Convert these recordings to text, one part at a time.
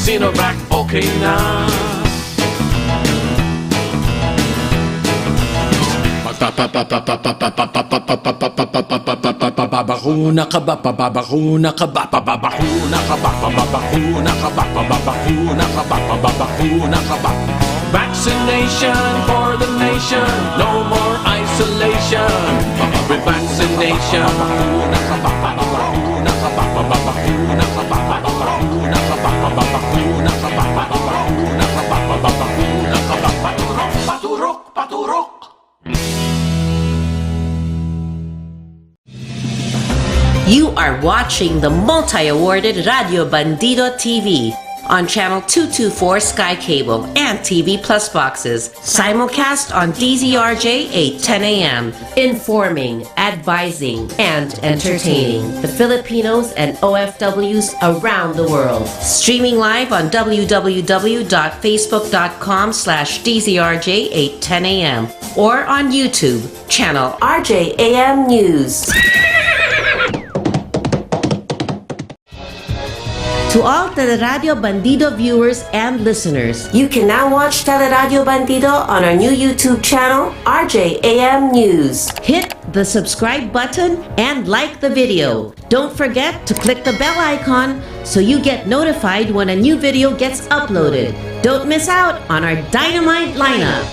Sinovac, okay na. Pababakuna ka ba, pababakuna ka ba, pababakuna ka ba, pababakuna ka ba, pababakuna ka ba, pababakuna ka ba. Vaccination for the nation, no more isolation. With vaccination, pababakuna ka ba, pababakuna ka ba, pababakuna ka ba, pababakuna ka ba, pababakuna ka ba, pababakuna ka ba, pababakuna ka ba. Paturok, paturok, paturok. You are watching the multi-awarded Radio Bandido TV on Channel 224 Sky Cable and TV Plus boxes. Simulcast on DZRJ 8:10 a.m. Informing, advising, and entertaining the Filipinos and OFWs around the world. Streaming live on www.facebook.com/DZRJ 8:10 a.m. or on YouTube, channel RJAM News. To all Teleradio Bandido viewers and listeners, you can now watch Teleradio Bandido on our new YouTube channel, RJAM News. Hit the subscribe button and like the video. Don't forget to click the bell icon so you get notified when a new video gets uploaded. Don't miss out on our dynamite lineup.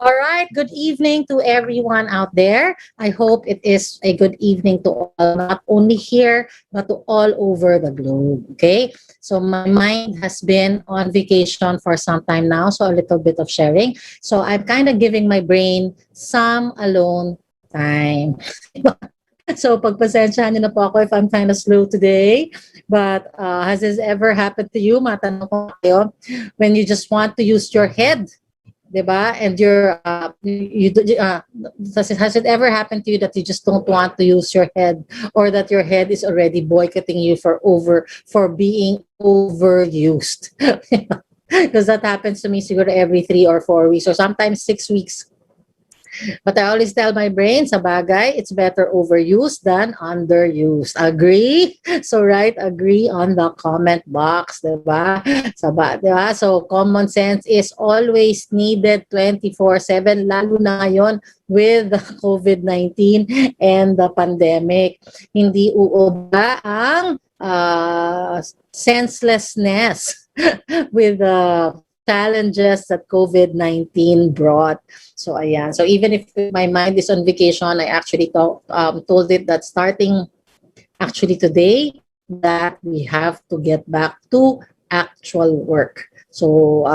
All right, good evening to everyone out there. I hope it is a good evening to all, not only here, but to all over the globe, okay? So my mind has been on vacation for some time now, so a little bit of sharing. So I'm kind of giving my brain some alone time. So pagpasensyahan niyo na po ako if I'm kind of slow today. But has this ever happened to you? Matanong ko kayo, when you just want to use your head, diba? And has it ever happened to you that you just don't want to use your head, or that your head is already boycotting you for being overused? Because that happens to me siguro every 3 or 4 weeks, or sometimes 6 weeks. But I always tell my brain, sa bagay, it's better overused than underused. Agree? So agree on the comment box, diba? Diba? So common sense is always needed 24/7, lalo na ngayon with the COVID-19 and the pandemic. Hindi uoba ang senselessness with the challenges that COVID-19 brought. So ayan. So even if my mind is on vacation, I actually told it that starting actually today, that we have to get back to actual work. So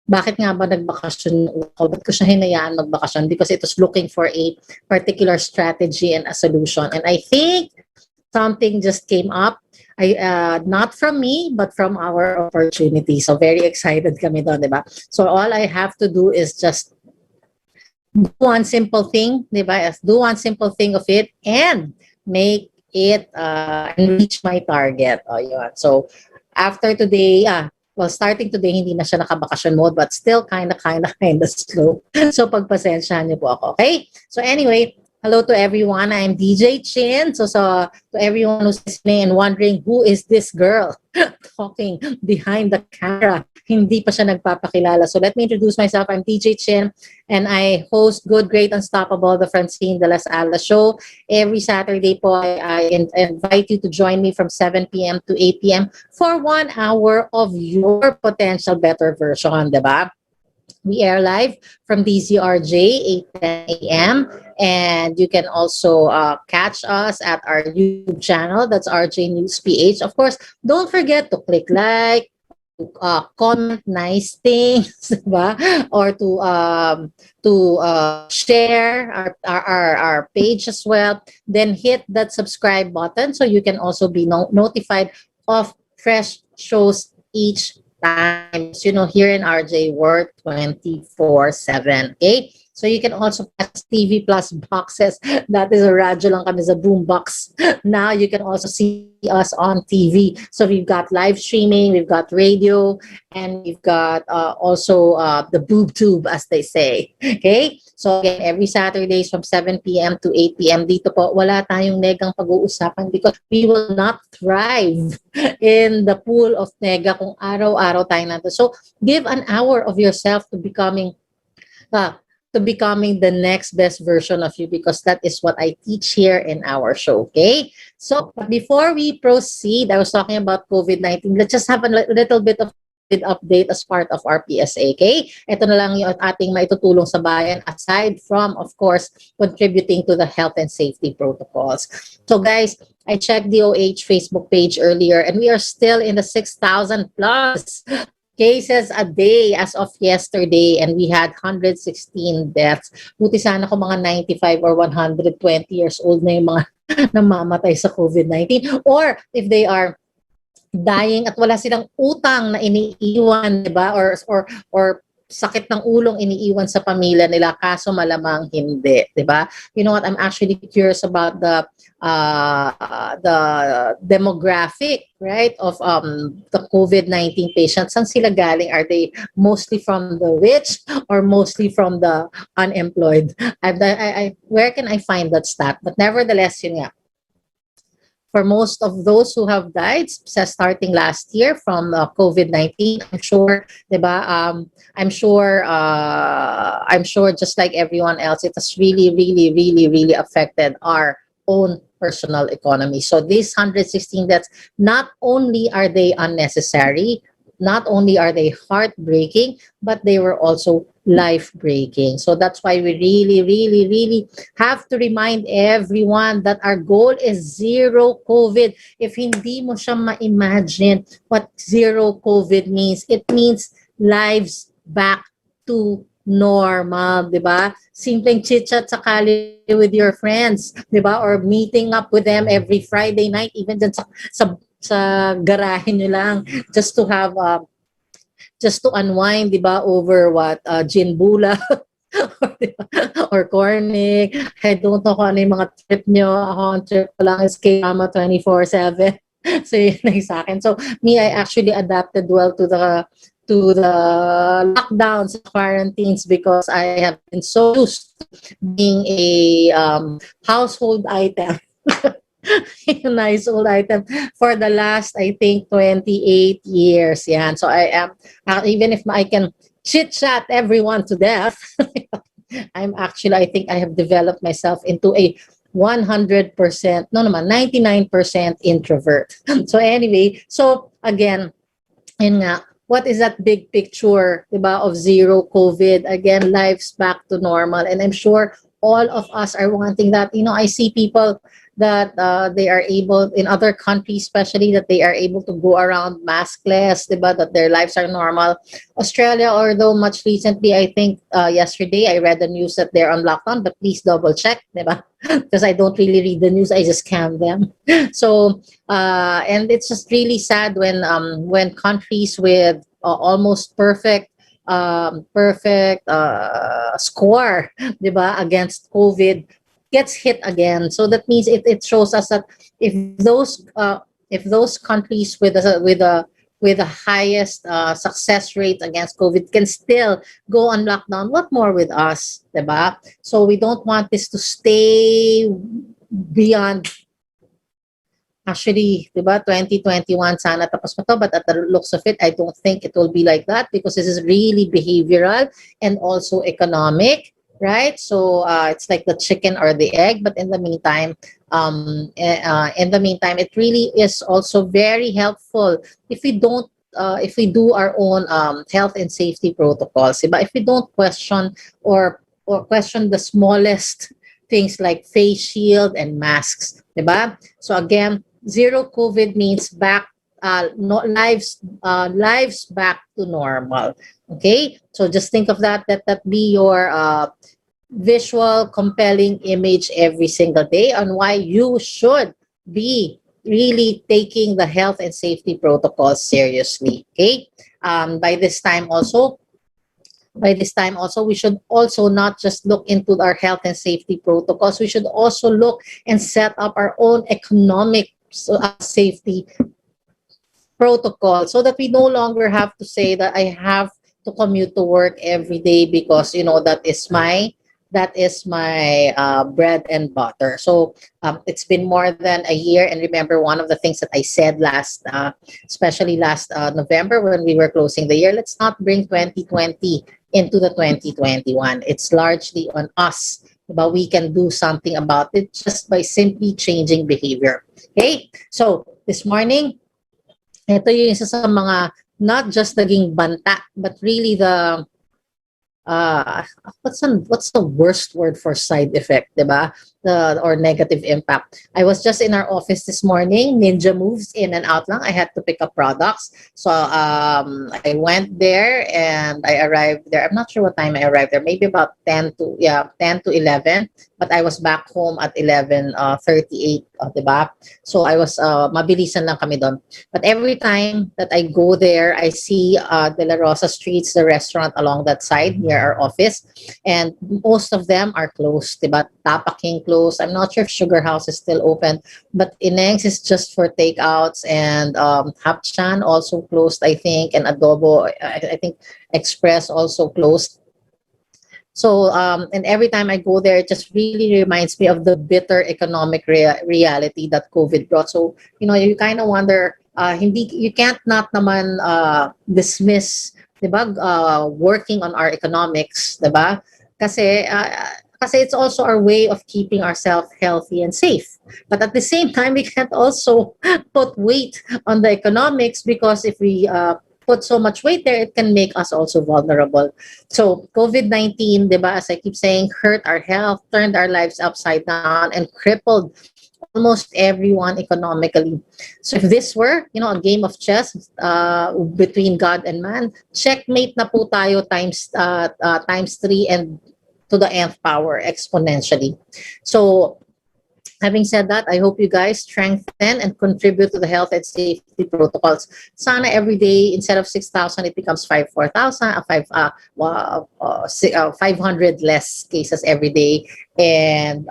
bakit nga ba nagbakasyon ako? Ba't ko siya hinayaan magbakasyon? Because it was looking for a particular strategy and a solution. And I think something just came up. Not from me, but from our opportunity. So very excited kami doon, diba? So all I have to do is just do one simple thing, diba? Do one simple thing of it and make it and reach my target. Oh, yun. So after today, starting today, hindi na siya nakabakasyon mode, but still kind of slow. So pagpasensyahan niyo po ako, okay? So anyway, hello to everyone. I'm DJ Chin. So to everyone who's listening and wondering who is this girl talking behind the camera, hindi pa siya nagpapakilala. So let me introduce myself. I'm DJ Chin, and I host Good, Great, Unstoppable, the Francine de las Alas show. Every Saturday po, I invite you to join me from 7 p.m. to 8 p.m. for 1 hour of your potential better version, diba? We air live from DZRJ 8:10 a.m. And you can also catch us at our YouTube channel. That's RJ News PH. Of course, don't forget to click like, comment nice things, diba? Or to share our page as well. Then hit that subscribe button so you can also be notified of fresh shows each time. Here in RJ, we're 24/7. Okay. So you can also watch TV Plus boxes. That is a radyo lang kami sa boombox. Now you can also see us on TV. So we've got live streaming, we've got radio, and we've got also the boob tube, as they say. Okay? So again, every Saturdays from 7 p.m. to 8 p.m. dito po, wala tayong negang pag-uusapan because we will not thrive in the pool of nega kung araw-araw tayo nato. So give an hour of yourself uh, to becoming the next best version of you, because that is what I teach here in our show. Okay? So before we proceed, I was talking about COVID-19. Let's just have a little bit of update as part of our PSA. Okay? Ito na lang yung ating maitutulong sa bayan aside from, of course, contributing to the health and safety protocols. So guys, I checked the OH Facebook page earlier and we are still in the 6,000 plus cases a day as of yesterday, and we had 116 deaths. Buti sana kung mga 95 or 120 years old na yung mga namamatay sa COVID-19, or if they are dying at wala silang utang na iniiwan, di ba? Or sakit ng ulong iniiwan sa pamilya nila, kaso malamang hindi, di ba? You know what, I'm actually curious about the demographic, right, of the COVID-19 patients. Saan sila galing? Are they mostly from the rich or mostly from the unemployed? Where can I find that stat? But nevertheless, yun nga, for most of those who have died starting last year from COVID-19, I'm sure, diba? I'm sure just like everyone else, it has really, really, really, really affected our own personal economy. So these 116 deaths, not only are they unnecessary, not only are they heartbreaking, but they were also life-breaking. So that's why we really, really, really have to remind everyone that our goal is zero COVID. If hindi mo siya ma-imagine what zero COVID means, it means lives back to normal, di ba? Simpleng chit-chat sa kali with your friends, di ba? Or meeting up with them every Friday night, even dyan sa garahe nyo lang, just to have just to unwind, di ba, over what gin bula or cornic. I don't know kung ano yung mga trip nyo. Ako ang trip ko lang is Kayama 24/7. So yun lang sa akin. So me, I actually adapted well to the lockdowns, quarantines, because I have been so used to being a household item. A nice old item for the last, I think, 28 years. Yeah. So I am, even if I can chit-chat everyone to death, I think I have developed myself into a 100%, no naman, 99% introvert. So anyway, so again, yun nga, what is that big picture, diba, of zero COVID? Again, life's back to normal. And I'm sure all of us are wanting that. You know, I see people that they are able, in other countries especially, that they are able to go around maskless, diba, that their lives are normal. Australia, although much recently, I think yesterday I read the news that they're on lockdown, but please double check, diba? Because I don't really read the news, I just scan them. So, and it's just really sad when countries with almost perfect score, diba, against COVID gets hit again. So that means it shows us that if those countries with the highest success rate against COVID can still go on lockdown, what more with us, diba? So we don't want this to stay beyond. Actually, diba, 2021 sana tapos pa to, but at the looks of it, I don't think it will be like that, because this is really behavioral and also economic, right? So it's like the chicken or the egg, but in the meantime, it really is also very helpful if we do our own health and safety protocols, diba? If we don't question or question the smallest things like face shield and masks, diba? So again, zero COVID means lives back to normal. Okay, so just think of that be your visual compelling image every single day on why you should be really taking the health and safety protocols seriously. Okay, by this time also, by this time also, we should also not just look into our health and safety protocols. We should also look and set up our own economic safety protocol so that we no longer have to say that I have to commute to work every day because that is my bread and butter. So it's been more than a year, and remember one of the things that I said especially last November when we were closing the year, let's not bring 2020 into the 2021. It's largely on us, but we can do something about it just by simply changing behavior. Okay, so this morning, ito yung isa sa mga not just naging banta, but really the what's the worst word for side effect, diba? Or negative impact. I was just in our office this morning, ninja moves in and out lang. I had to pick up products. So I went there and I arrived there. I'm not sure what time I arrived there. Maybe about 10 to 11. But I was back home at 11:38, diba? So I was mabilisan lang kami doon. But every time that I go there, I see De La Rosa Streets, the restaurant along that side near our office, and most of them are closed, diba? Tapaking closed. I'm not sure if Sugar House is still open, but Ineng's is just for takeouts, and Hapchan also closed, I think, and Adobo, I think Express also closed. So, and every time I go there, it just really reminds me of the bitter economic reality that COVID brought. So, you kind of wonder, you can't not naman dismiss, diba, working on our economics, diba? Kasi it's also our way of keeping ourselves healthy and safe. But at the same time, we can't also put weight on the economics, because if we put so much weight there, it can make us also vulnerable. So COVID-19, diba, as I keep saying, hurt our health, turned our lives upside down, and crippled almost everyone economically. So if this were, a game of chess between God and man, checkmate na po tayo times 3 and to the nth power exponentially. So having said that, I hope you guys strengthen and contribute to the health and safety protocols. Sana every day, instead of 6,000, it becomes 4,000, 500 less cases every day, and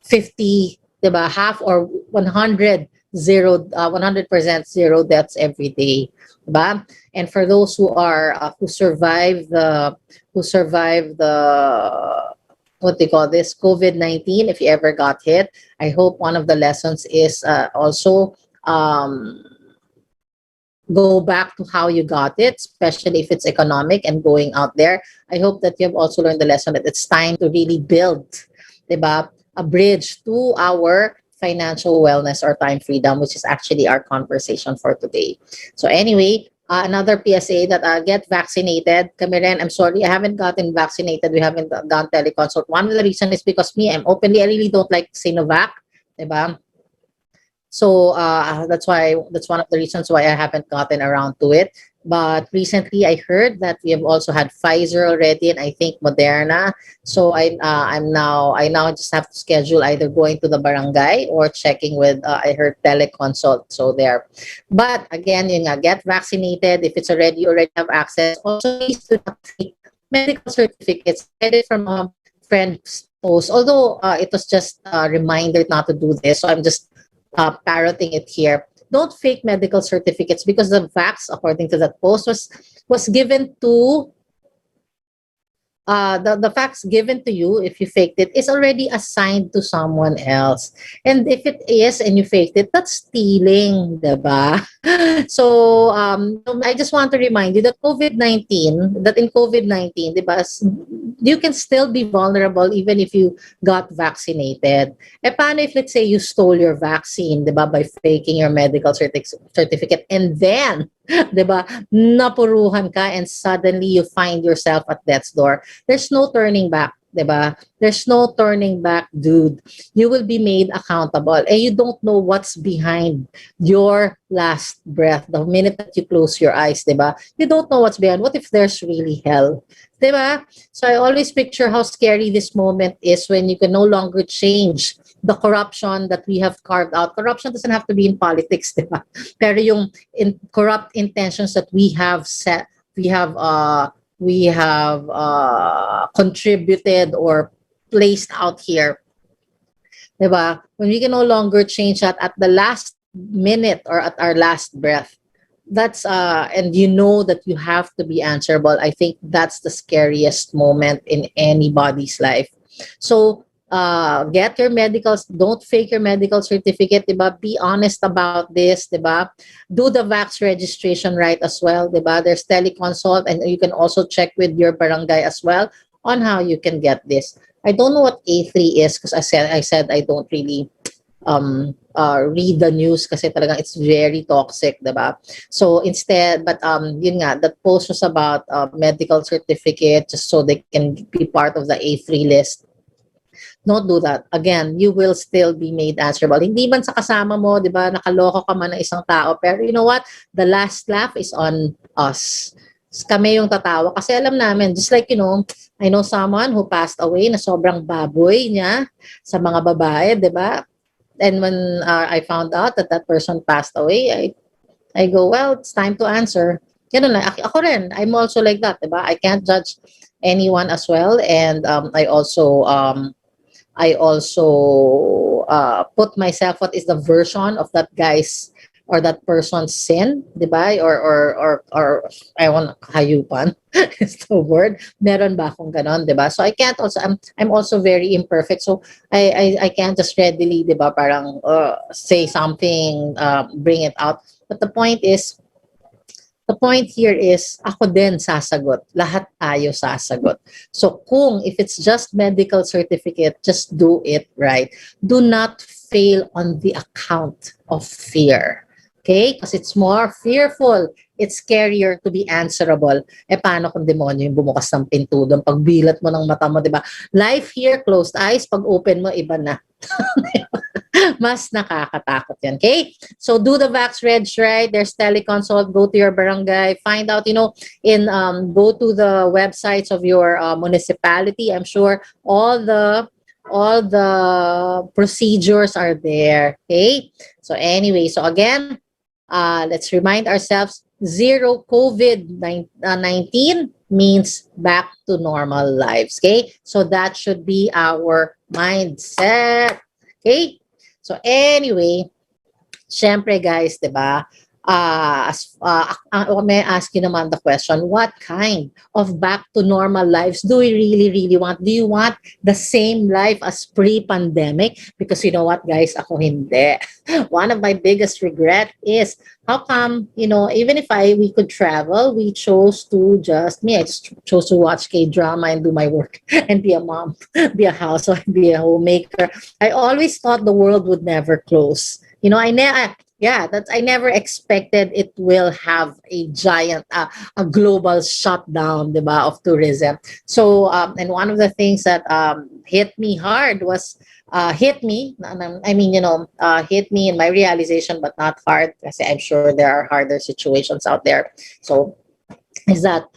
50, diba, half or 100 100% zero deaths every day, diba? And for those who survive the what they call this COVID-19, if you ever got hit, I hope one of the lessons is also go back to how you got it, especially if it's economic and going out there. I hope that you have also learned the lesson that it's time to really build, diba, a bridge to our financial wellness or time freedom, which is actually our conversation for today. So anyway, another PSA that get vaccinated. Kami rin, I'm sorry, I haven't gotten vaccinated. We haven't done teleconsult. One of the reasons is because I really don't like Sinovac, diba? So that's one of the reasons why I haven't gotten around to it. But recently, I heard that we have also had Pfizer already, and I think Moderna. So I now just have to schedule either going to the barangay or checking with I heard teleconsult. So there. But again, get vaccinated if it's you already have access. Also, please do not take medical certificates. I read it from a friend's post. Although it was just a reminder not to do this, so I'm just parroting it here. Don't fake medical certificates, because the vax, according to that post, was given to the facts given to you, if you faked it, is already assigned to someone else. And if it is and you faked it, that's stealing, diba? So I just want to remind you that in COVID-19, diba, you can still be vulnerable even if you got vaccinated. Paano if, let's say, you stole your vaccine, diba, by faking your medical certificate, and then, diba, napuruhan ka and suddenly you find yourself at death's door. There's no turning back, diba? There's no turning back, dude. You will be made accountable, and you don't know what's behind your last breath. The minute that you close your eyes, diba? You don't know what's behind. What if there's really hell? Diba? So I always picture how scary this moment is when you can no longer change the corruption that we have carved out. Corruption doesn't have to be in politics, diba? Pero yung corrupt intentions that we have contributed or placed out here, diba? When we can no longer change that at the last minute or at our last breath, that's and you know that you have to be answerable. I think that's the scariest moment in anybody's life. So get your medicals, don't fake your medical certificate, diba? Be honest about this, diba? Do the vax registration right as well, diba? There's teleconsult, and you can also check with your barangay as well on how you can get this. I don't know what A3 is because I said I don't really read the news kasi talagang it's very toxic, diba? So instead, but yun nga, that post was about medical certificate just so they can be part of the A3 list. Don't do that. Again, you will still be made answerable. Hindi man sa kasama mo, di ba, nakaloko ka man ng isang tao, pero you know what? The last laugh is on us. Kami yung tatawa kasi alam namin, just like, I know someone who passed away na sobrang baboy niya sa mga babae, di ba? And when I found out that that person passed away, I go, well, it's time to answer. Ganun lang. Ako rin, I'm also like that, di ba? I can't judge anyone as well. And I also put myself, what is the version of that guy's or that person's sin, di ba? Or I want hayupan is the word. Meron ba akong ganon, di ba? So I can't also, I'm also very imperfect. So I can't just readily, di ba, parang say something, bring it out. But the point here is, ako din sasagot. Lahat tayo sasagot. So if it's just medical certificate, just do it right. Do not fail on the account of fear. Okay? Because it's more fearful. It's scarier to be answerable. Paano kung demonyo yung bumukas ng pinto doon? Pagbilat mo ng mata mo, di ba? Life here, closed eyes. Pag open mo, iba na. Mas nakakatakot yan. Okay? So do the vax reg right. There's teleconsult. Go to your barangay. Find out, go to the websites of your municipality. I'm sure all the procedures are there. Okay? So anyway, so again, let's remind ourselves, zero COVID-19 means back to normal lives. Okay? So that should be our mindset. Okay? So anyway, syempre guys, diba? May ask you naman the question, what kind of back to normal lives do we really, really want? Do you want the same life as pre-pandemic? Because you know what, guys, ako hindi. One of my biggest regret is, how come, even if we could travel, we chose to I just chose to watch K-drama and do my work and be a mom, be a housewife, be a homemaker. I always thought the world would never close. I never expected it will have a giant, a global shutdown, diba, of tourism. So, and one of the things that hit me hard was, hit me in my realization, but not hard, because I'm sure there are harder situations out there. So, is that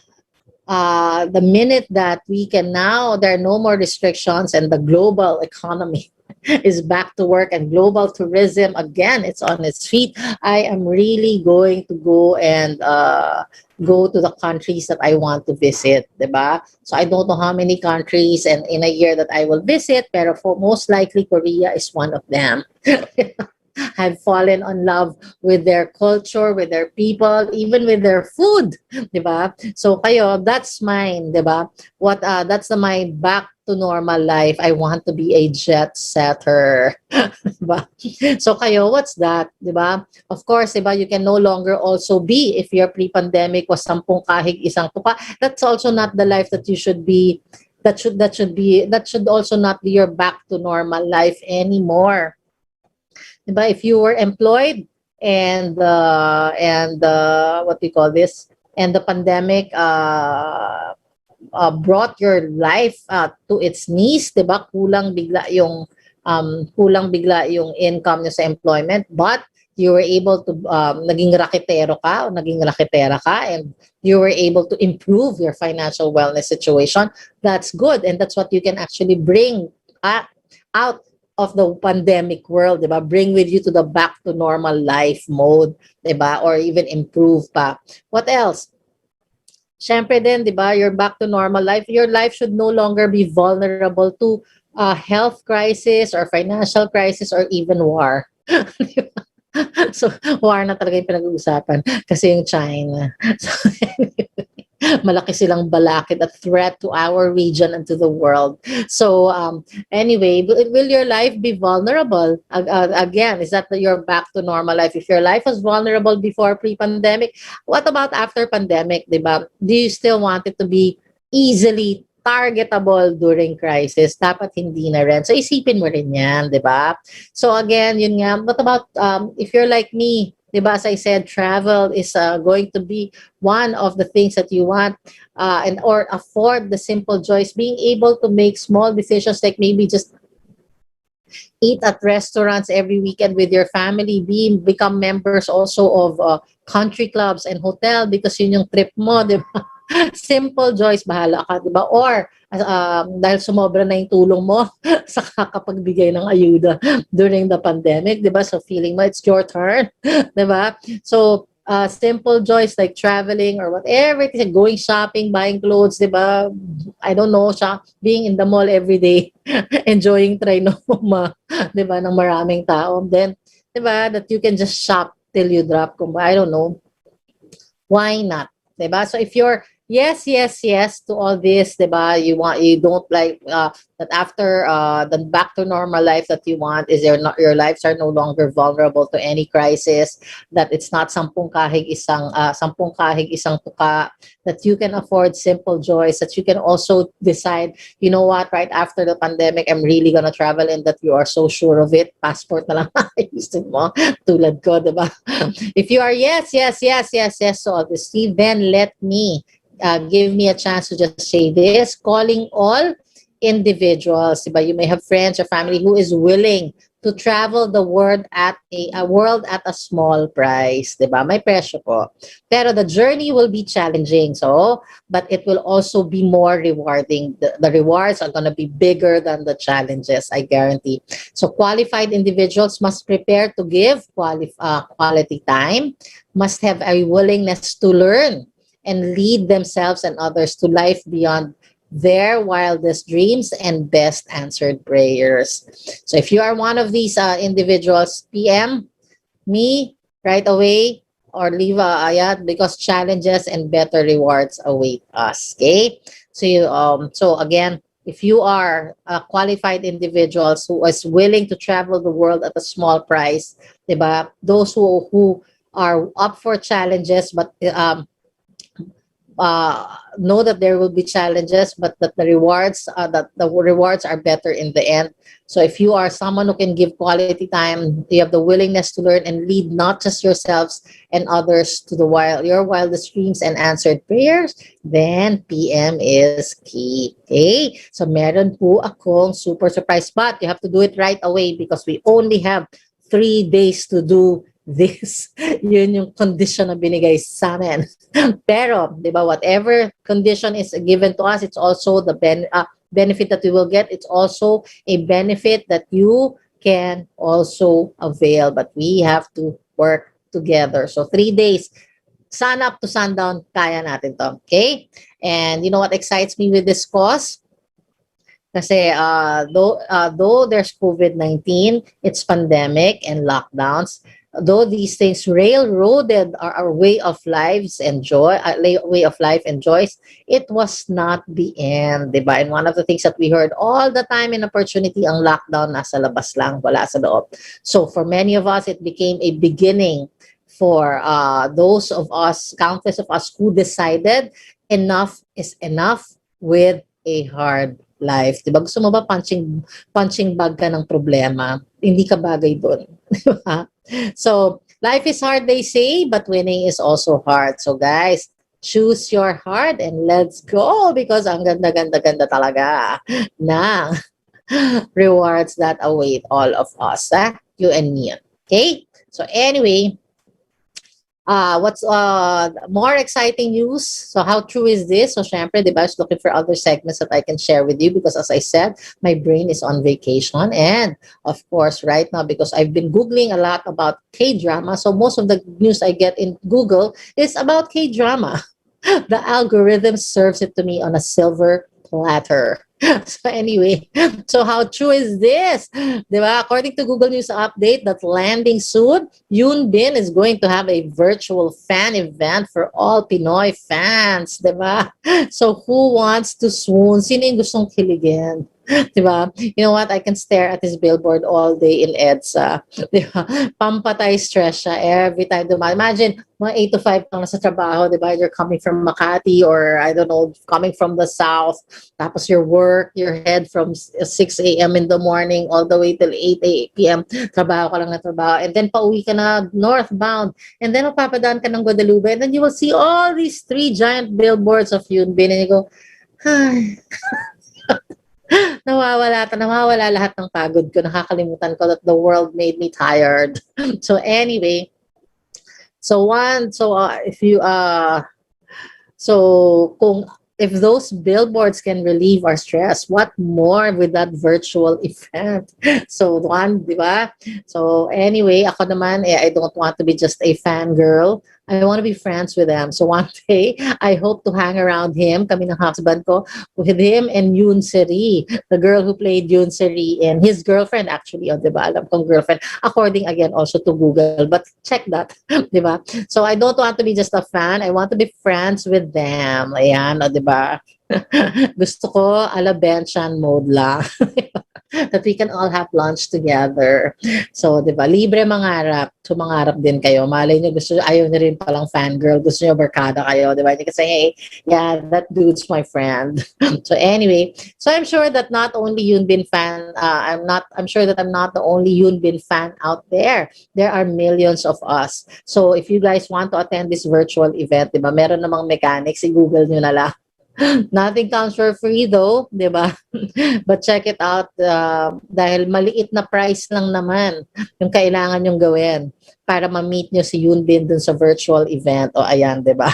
the minute that we can now, there are no more restrictions and the global economy is back to work and global tourism again, it's on its feet, I am really going to go and go to the countries that I want to visit, diba? So I don't know how many countries and in a year that I will visit, pero for most likely Korea is one of them. I've fallen in love with their culture, with their people, even with their food, diba? So kayo, that's mine, diba? That's my back to normal life. I want to be a jet setter. Diba? So kayo, what's that? Diba? Of course, diba, you can no longer also be, if your pre-pandemic was 10 kahig isang tuka, that's also not the life that you should be. That should also not be your back to normal life anymore. Diba? If you were employed and what we call this, and the pandemic brought your life to its knees, diba? Kulang bigla yung income nyo sa employment, but you were able to naging raketero ka o naging raketera ka, and you were able to improve your financial wellness situation. That's good, and that's what you can actually bring out of the pandemic world, diba? Bring with you to the back to normal life mode, diba? Or even improve pa. What else? syempre din, di ba, you're back to normal life. Your life should no longer be vulnerable to health crisis or financial crisis or even war. So, war na talaga yung pinag-uusapan kasi yung China. So, malaki silang balakid, a threat to our region and to the world. So, anyway, will your life be vulnerable? Again, is that you're back to normal life? If your life was vulnerable before pre-pandemic, what about after pandemic, di ba? Do you still want it to be easily targetable during crisis? Dapat hindi na rin. So, isipin mo rin yan, di ba? So, again, yun nga. What about if you're like me, di ba, as I said, travel is going to be one of the things that you want and or afford the simple joys, being able to make small decisions like maybe just eat at restaurants every weekend with your family, become members also of country clubs and hotel because yun yung trip mo, di ba? Simple joys, bahala ka, di ba? Or dahil sumobra na yung tulong mo sa kakapagbigay ng ayuda during the pandemic, di ba? So feeling mo it's your turn, di ba? So simple joys like traveling or whatever it is, going shopping, buying clothes, di ba? I don't know, being in the mall every day, enjoying trinoma, di ba, ng maraming tao. Then, di ba, that you can just shop till you drop. I don't know. Why not? Di ba? So if you're yes to all this, diba? You don't like that after the back to normal life that you want is your lives are no longer vulnerable to any crisis, that it's not sampung kahig isang tuka, that you can afford simple joys, that you can also decide, you know what, right after the pandemic, I'm really gonna travel, and that you are so sure of it, passport na lang ayusin mo, tulad ko, diba? If you are yes to all this, then let me give me a chance to just say this, calling all individuals, diba? You may have friends or family who is willing to travel the world at a small price, diba? May presyo po. Pero the journey will be challenging, but it will also be more rewarding. The rewards are going to be bigger than the challenges, I guarantee. So qualified individuals must prepare to give quality time, must have a willingness to learn and lead themselves and others to life beyond their wildest dreams and best answered prayers. So if you are one of these individuals, PM me right away or leave because challenges and better rewards await us. Okay? So again, if you are qualified individuals who is willing to travel the world at a small price, diba? Those who are up for challenges but know that there will be challenges, but that the rewards are better in the end. So if you are someone who can give quality time, you have the willingness to learn and lead not just yourselves and others to your wildest dreams and answered prayers, then PM is key. Okay? So meron po akong super surprise, but you have to do it right away because we only have 3 days to do this. Yun yung condition na binigay sa amin. Pero, di ba, whatever condition is given to us, it's also the benefit that we will get. It's also a benefit that you can also avail. But we have to work together. So 3 days, sun up to sundown, kaya natin to. Okay? And you know what excites me with this cause? Kasi though there's COVID-19, it's pandemic and lockdowns, though these things railroaded our way of life and joys, it was not the end, diba? And one of the things that we heard all the time in opportunity, ang lockdown nasa labas lang, wala sa loob. So for many of us, it became a beginning for those of us, countless of us who decided enough is enough with a hard life. Diba? Gusto mo ba punching bag ka ng problema? Hindi ka bagay doon. Diba? So, life is hard, they say, but winning is also hard. So, guys, choose your heart and let's go because ang ganda talaga ng rewards that await all of us, you and me. Okay? So, anyway, what's more exciting news? So how true is this? So syempre, diba, I was looking for other segments that I can share with you because as I said, my brain is on vacation. And of course, right now, because I've been Googling a lot about K-drama, so most of the news I get in Google is about K-drama. The algorithm serves it to me on a silver platter. So anyway, so how true is this? Diba? According to Google News update that landing soon, Yoon Bin is going to have a virtual fan event for all Pinoy fans. Diba? So who wants to swoon? Sino yung gustong kiligin? Diba? You know what? I can stare at his billboard all day in EDSA. Diba? Pampatay stress siya every time. Diba? Imagine, mga 8 to 5 lang sa trabaho, diba? You're coming from Makati or, I don't know, coming from the south. Tapos your work, your head from 6 a.m. in the morning all the way till 8 p.m. Trabaho ka lang na trabaho. And then pauwi ka na northbound. And then mapapadaan ka ng Guadalupe. And then you will see all these 3 giant billboards of Yoon Bin. And you go, ay, nawawala lahat ng pagod ko. Nakakalimutan ko that the world made me tired. So anyway, if you if those billboards can relieve our stress, what more with that virtual event? So di ba? So anyway, ako naman, I don't want to be just a fangirl. I want to be friends with them. So one day, I hope to hang around him, kami ng husband ko, with him and Yoon Seri, the girl who played Yoon Seri, and his girlfriend actually, di ba? Alam kong girlfriend, according again also to Google, but check that, di ba? So I don't want to be just a fan. I want to be friends with them. Ayan, di ba? Gusto ko ala benchan mode lang. That we can all have lunch together. So, di ba? Libre mangarap. So, mangarap din kayo. Malay nyo, ayaw nyo rin palang fangirl. Gusto nyo barkada kayo. Di ba? You can say, hey, yeah, that dude's my friend. So, anyway. So, I'm sure that not only Yoon Bin fan, I'm sure that I'm not the only Yoon Bin fan out there. There are millions of us. So, if you guys want to attend this virtual event, di ba? Meron namang mechanics, i-google nyo na lang. Nothing comes for free though, di ba? But check it out dahil maliit na price lang naman yung kailangan nyong gawin para ma-meet nyo si Yoon Bin dun sa virtual event. O ayan, di ba?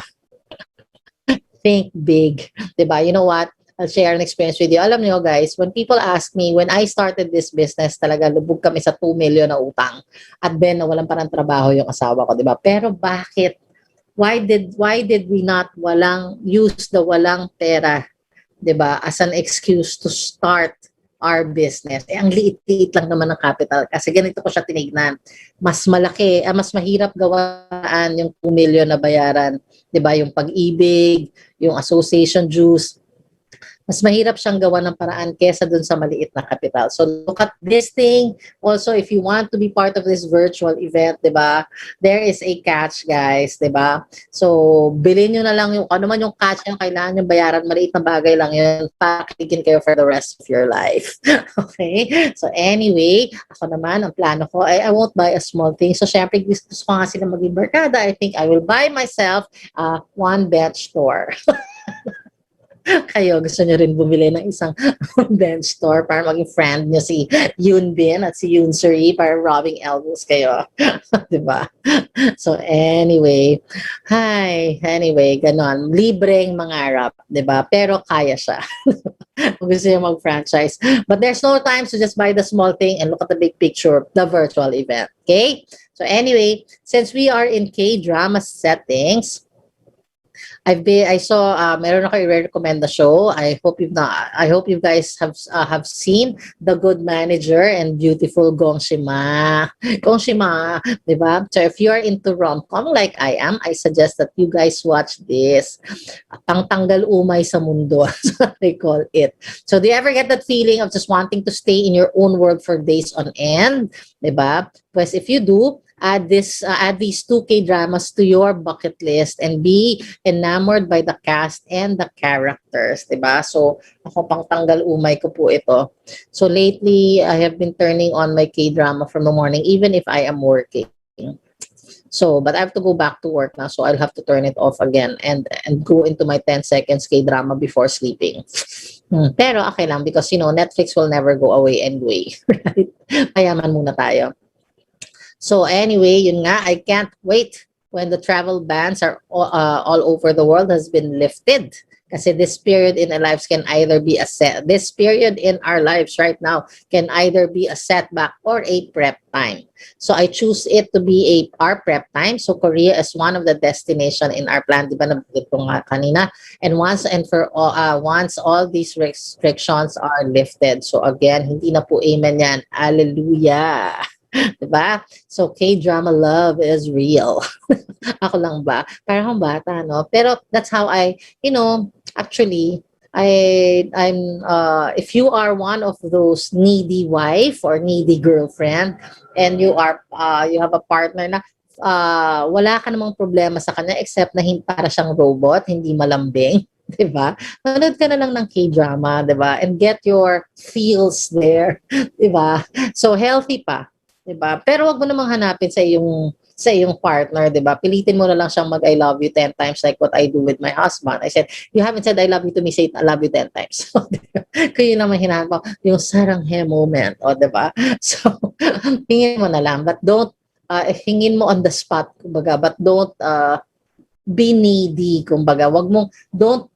Think big, di ba? You know what? I'll share an experience with you. Alam niyo guys, when people ask me, when I started this business, talaga lubog kami sa 2 million na utang. At then, nawalan pa ng trabaho yung asawa ko, di ba? Pero bakit? Why did we not use the walang pera, 'di ba, as an excuse to start our business? Ang liit-liit lang naman ng capital kasi ganito ko siya tinignan. Mas malaki, mas mahirap gawaan yung 2 million na bayaran, 'di ba? Yung pag-ibig, yung association dues. Mas mahirap siyang gawa ng paraan kesa dun sa maliit na kapital. So look at this thing. Also, if you want to be part of this virtual event, diba, there is a catch, guys, diba? So, bilhin nyo na lang yung, ano man yung catch yung kailangan yung bayaran, maliit na bagay lang yun, pakikigin kayo for the rest of your life. Okay? So anyway, ako naman, ang plano ko, I won't buy a small thing. So syempre, gusto ko nga sila maging barkada. I think I will buy myself one bench store. Kayo, gusto nyo rin bumili ng isang bench store para maging friend nyo si Yoon Bin at si Yoon Seri para rubbing elbows kayo. Diba? So anyway, ganon. Libreng mangarap, diba? Pero kaya siya. Kung gusto nyo mag-franchise. But there's no time to just buy the small thing and look at the big picture, the virtual event. Okay? So anyway, since we are in K-drama settings, I saw meron ako i-recommend the show. I hope you guys have seen The Good Manager and Beautiful Gongshima. Gongshima, di ba? So if you are into rom-com like I am, I suggest that you guys watch this. Pangtanggal umay sa mundo, that's what they call it. So do you ever get that feeling of just wanting to stay in your own world for days on end? Di ba? Pues if you do, add these 2K dramas to your bucket list and be enamored by the cast and the characters, diba? So, ako pang tanggal umay ko po ito. So, lately, I have been turning on my K-drama from the morning, even if I am working. So, but I have to go back to work now, so I'll have to turn it off again and go into my 10 seconds K-drama before sleeping. Pero okay lang because, Netflix will never go away anyway. Right? Mayaman muna tayo. So anyway, yun nga, I can't wait when the travel bans are all over the world has been lifted. Kasi this period in our lives can either be a set, this period in our lives right now can either be a setback or a prep time. So I choose it to be our prep time. So Korea is one of the destination in our plan, di ba nabanggit ko nga kanina? And once all these restrictions are lifted. So again, hindi na po amen yan. Hallelujah. Diba? So K-drama love is real. Ako lang ba? Parang akong bata, no? Pero that's how actually, if you are one of those needy wife or needy girlfriend, and you have a partner na wala ka namang problema sa kanya except na para siyang robot, hindi malambing. 'Di ba? Manood ka na lang ng K-drama, 'di ba? And get your feels there, 'di ba? So healthy pa, 'di ba? Pero wag mo namang hanapin sa iyong partner, 'di ba? Pilitin mo na lang siyang mag I love you 10 times like what I do with my husband. I said, "You haven't said I love you to me, say I love you 10 times." So, kung yun naman hinahanap mo, yung saranghe moment, o 'di ba? So, hingin mo na lang, but don't hingin mo on the spot, kumbaga, but don't be needy, kumbaga. Wag mong don't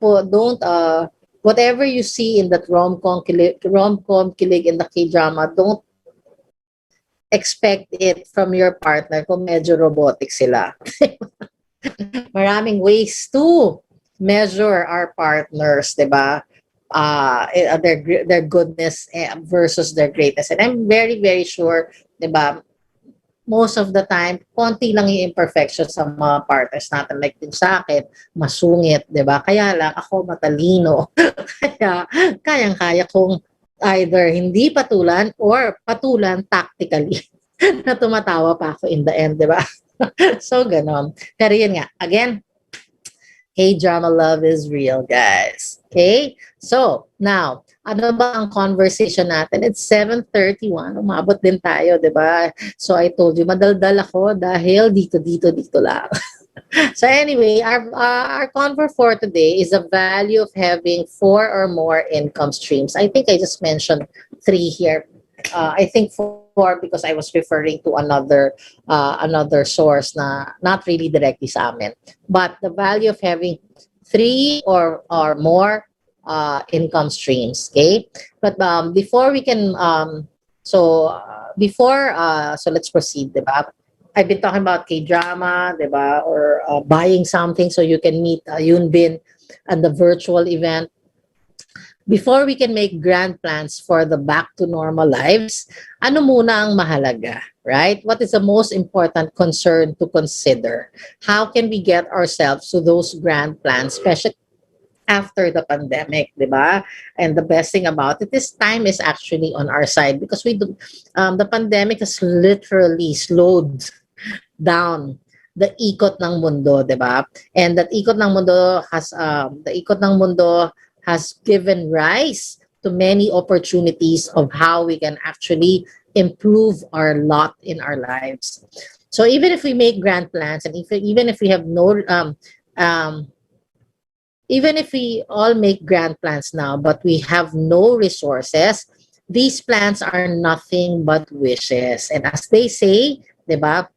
whatever you see in that rom-com kilig in the K-drama, don't expect it from your partner kung medyo robotic sila. Maraming ways to measure our partners, 'di ba? Their goodness versus their greatness. And I'm very, very sure, 'di ba, most of the time, konti lang yung imperfection sa mga partners natin. Like din sa akin, masungit, di ba? Kaya lang, ako matalino. Kaya, kayang-kaya kong either hindi patulan or patulan tactically na tumatawa pa ako in the end, di ba? So, ganon. Pero yun nga, again, K-drama love is real, guys. Okay? So, now, ano ba ang conversation natin? It's 7:31. Umabot din tayo, di ba? So, I told you, madaldal ako dahil dito lang. So, anyway, our convo for today is the value of having 4 or more income streams. I think I just mentioned 3 here. I think 4 because I was referring to another source na not really directly sa amin. But the value of having 3 or more income streams, okay? But before we can so let's proceed, diba? I've been talking about K-drama, diba? Or buying something so you can meet Yoon Bin and the virtual event. Before we can make grand plans for the back to normal lives, ano muna ang mahalaga, right? What is the most important concern to consider? How can we get ourselves to those grand plans, especially after the pandemic, di ba? And the best thing about it is time is actually on our side because the pandemic has literally slowed down the ikot ng mundo, di ba? And that ikot ng mundo has given rise to many opportunities of how we can actually improve our lot in our lives. So even if we make grand plans and even if we have even if we all make grand plans now, but we have no resources, these plans are nothing but wishes. And as they say, di ba,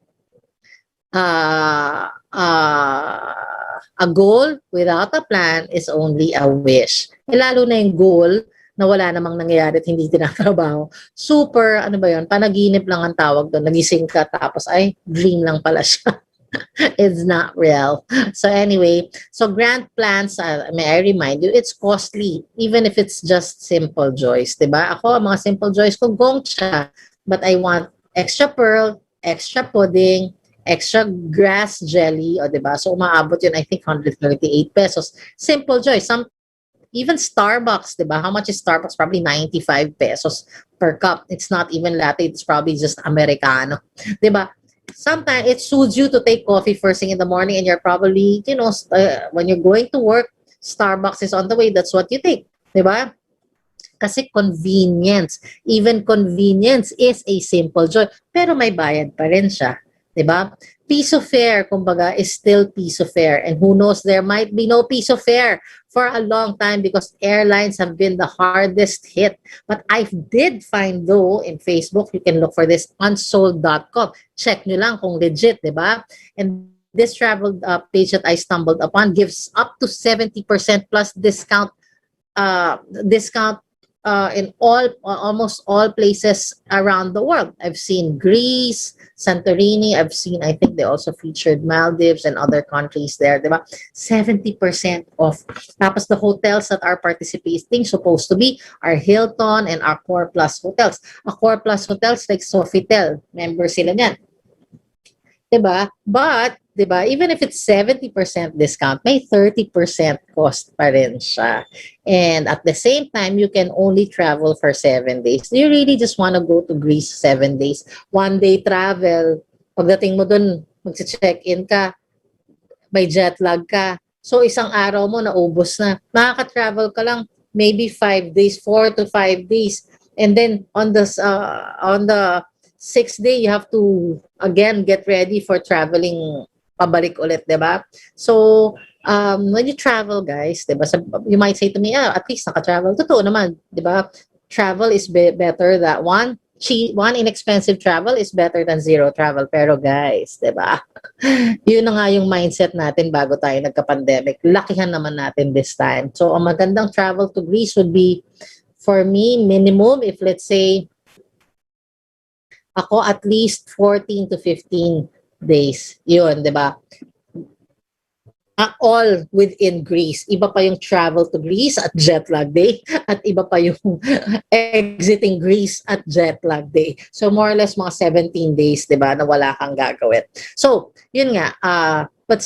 a goal without a plan is only a wish. Lalo na yung goal na wala namang nangyayari at hindi tinatrabaho. Super, panaginip lang ang tawag doon. Nagising ka tapos, dream lang pala siya. It's not real. So anyway, so grand plans, may I remind you, it's costly. Even if it's just simple joys. Diba? Ako, mga simple joys ko, gongcha. But I want extra pearl, extra pudding, extra grass jelly, o diba? So umaabot yun, I think 138 pesos. Simple joy. Even Starbucks, diba? How much is Starbucks? Probably 95 pesos per cup. It's not even latte. It's probably just Americano. Diba? Sometimes it suits you to take coffee first thing in the morning and you're probably, when you're going to work, Starbucks is on the way. That's what you take. Diba? Kasi convenience. Even convenience is a simple joy. Pero may bayad pa rin siya. Diba? Piece of fare, kumbaga, is still piece of fare. And who knows, there might be no piece of fare for a long time because airlines have been the hardest hit. But I did find, though, in Facebook, you can look for this, unsold.com. Check nyo lang kung legit, diba? And this travel page that I stumbled upon gives up to 70% plus discount in almost all places around the world. I've seen Greece, Santorini. I've seen, I think they also featured Maldives and other countries there, diba? 70% off. Tapos the hotels that are participating supposed to be are Hilton and Accor Plus hotels. Accor Plus hotels like Sofitel, member sila niyan. Diba? But, diba, even if it's 70% discount, may 30% cost pa rin siya. And at the same time, you can only travel for 7 days. Do you really just want to go to Greece 7 days? 1 day travel. Pagdating mo dun, mag-check-in ka, may jet lag ka. So, isang araw mo, naubos na. Makaka-travel ka lang, maybe 5 days, 4 to 5 days. And then, on the 6th day, you have to, again, get ready for traveling pabalik ulit, diba? So, when you travel, guys, diba, you might say to me, at least naka-travel. Totoo naman, diba? Travel is better that one inexpensive travel is better than zero travel. Pero guys, diba? Yun na nga yung mindset natin bago tayo nagka-pandemic. Lakihan naman natin this time. So, ang magandang travel to Greece would be, for me, minimum, if let's say, ako at least 14 to 15 days. Yun, di ba? All within Greece. Iba pa yung travel to Greece at jet lag day at iba pa yung exiting Greece at jet lag day. So more or less mga 17 days, di ba, na wala kang gagawin. So, yun nga, but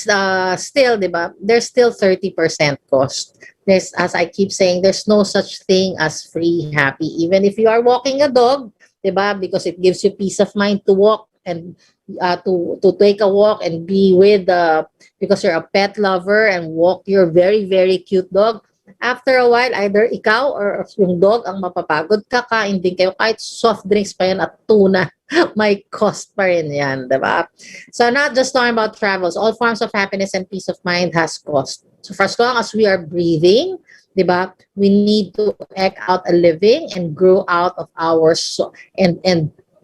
still, di ba, there's still 30% cost. There's, as I keep saying, there's no such thing as free happy. Even if you are walking a dog, diba? Because it gives you peace of mind to walk and to take a walk and be with because you're a pet lover and walk your very, very cute dog. After a while, either ikaw or yung dog ang mapapagod, kakain din kayo. Kahit soft drinks pa yan at tuna, may cost pa rin yan, diba? So not just talking about travels, all forms of happiness and peace of mind has cost. So for as long as we are breathing, diba, we need to act out a living and grow out of our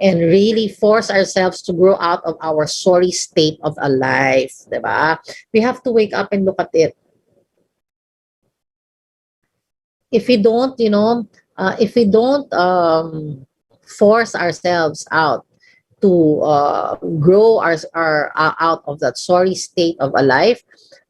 and really force ourselves to grow out of our sorry state of a life, diba? We have to wake up and look at it. If we don't, force ourselves out to grow our out of that sorry state of a life,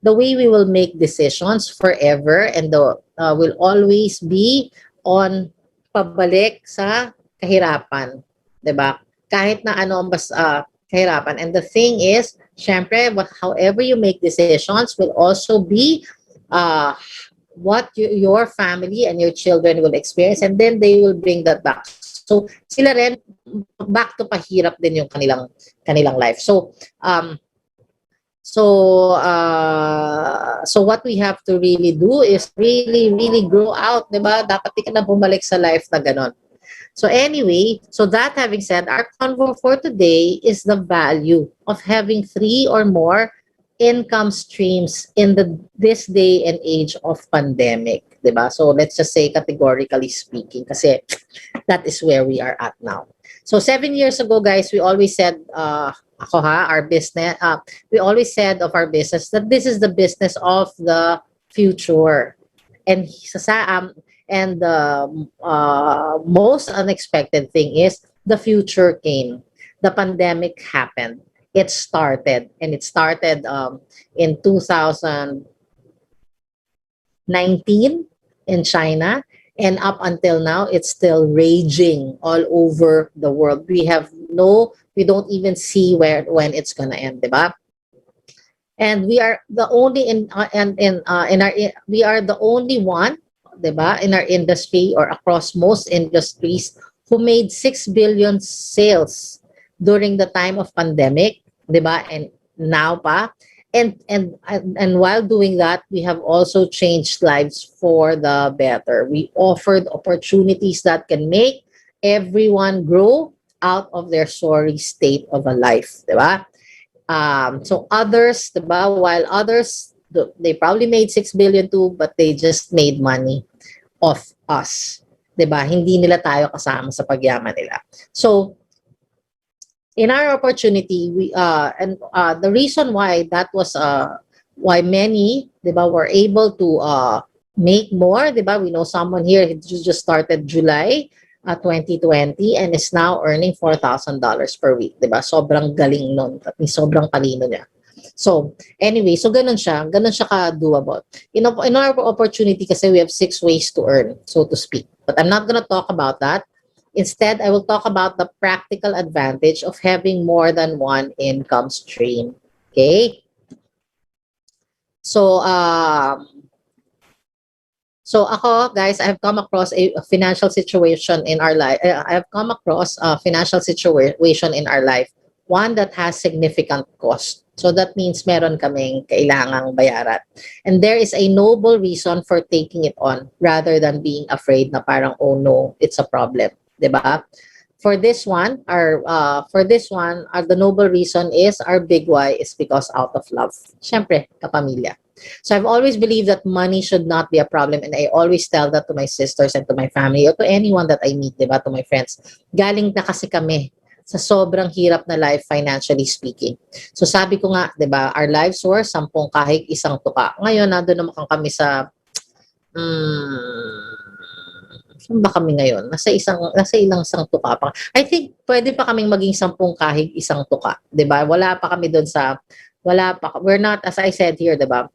the way we will make decisions forever and will always be on pabalik sa kahirapan, 'di ba? Kahit na ano ang kahirapan. And the thing is, syempre, however you make decisions will also be what your family and your children will experience, and then they will bring that back. So sila rin back to pahirap din yung kanilang life. So what we have to really do is really grow out, 'di ba? Dapat di ka na bumalik sa life na ganon. So anyway, so that having said, our convo for today is the value of having 3 or more income streams in this day and age of pandemic, 'di ba? So let's just say categorically speaking, kasi that is where we are at now. So 7 years ago, guys, we always said our business, we always said of our business that this is the business of the future. And the most unexpected thing is the future came. The pandemic happened. It started in 2019 in China, and up until now, it's still raging all over the world. We don't even see when it's gonna end, diba? And we are the only we are the only one, diba, in our industry or across most industries who made 6 billion sales during the time of pandemic, diba, and now pa. And while doing that, we have also changed lives for the better. We offered opportunities that can make everyone grow out of their sorry state of a life, diba? So others, diba, while others, they probably made 6 billion too, but they just made money off us, diba? Hindi nila tayo kasama sa pagyaman nila. So in our opportunity, the reason why that was why many, 'di ba, were able to make more, 'di ba? We know someone here who just started July 2020 and is now earning $4,000 per week, 'di ba? Sobrang galing nun, at sobrang talino niya. So, anyway, so ganun siya ka-doable. In our opportunity kasi we have 6 ways to earn, so to speak. But I'm not gonna talk about that. Instead, I will talk about the practical advantage of having more than one income stream. Okay? So, ako, guys, I have come across a financial situation in our life. I have come across a financial situation in our life, one that has significant cost. So that means meron kaming kailangang bayaran. And there is a noble reason for taking it on rather than being afraid na parang, oh no, it's a problem. 'Di ba? For this one, the noble reason is our big why is because out of love. Siyempre, kapamilya. So I've always believed that money should not be a problem, and I always tell that to my sisters and to my family or to anyone that I meet, 'di ba, to my friends. Galing na kasi kami sa sobrang hirap na life financially speaking. So sabi ko nga, 'di ba, our lives were 10 kahig isang tuka. Ngayon nandoon naman kami sa saan ba kami ngayon? Nasa ilang isang tuka pa. I think pwede pa kaming maging 10 kahig isang tuka, 'di ba? We're not, as I said here, 'di ba?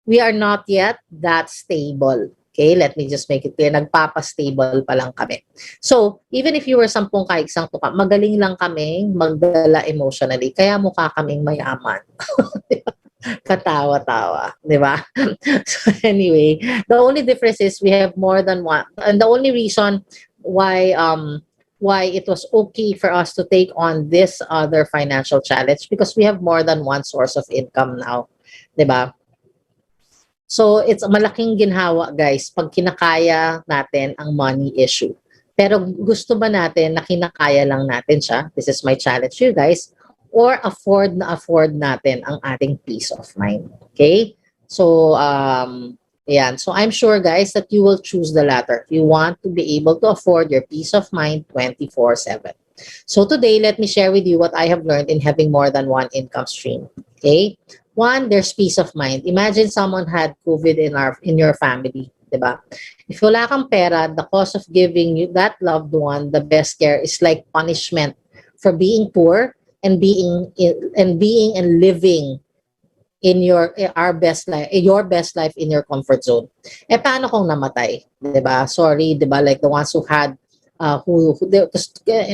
We are not yet that stable. Okay, let me just make it clear. Nagpapa-stable pa lang kami. So, even if you were 10 kahig isang tuka, magaling lang kaming magdala emotionally. Kaya mukha kaming mayaman. Katawa-tawa, di ba? So anyway, the only difference is we have more than one. And the only reason why it was okay for us to take on this other financial challenge because we have more than one source of income now, di ba? So it's malaking ginhawa, guys, pag kinakaya natin ang money issue. Pero gusto ba natin na kinakaya lang natin siya? This is my challenge to you guys. Or afford natin ang ating peace of mind. Okay? So, yan. So I'm sure, guys, that you will choose the latter. You want to be able to afford your peace of mind 24/7. So today, let me share with you what I have learned in having more than one income stream. Okay? One, there's peace of mind. Imagine someone had COVID in your family, 'di ba? If wala kang pera, the cost of giving you that loved one the best care is like punishment for being poor and living in your best life in your comfort zone. Paano kung namatay, 'di ba? Sorry, 'di ba, like the ones who had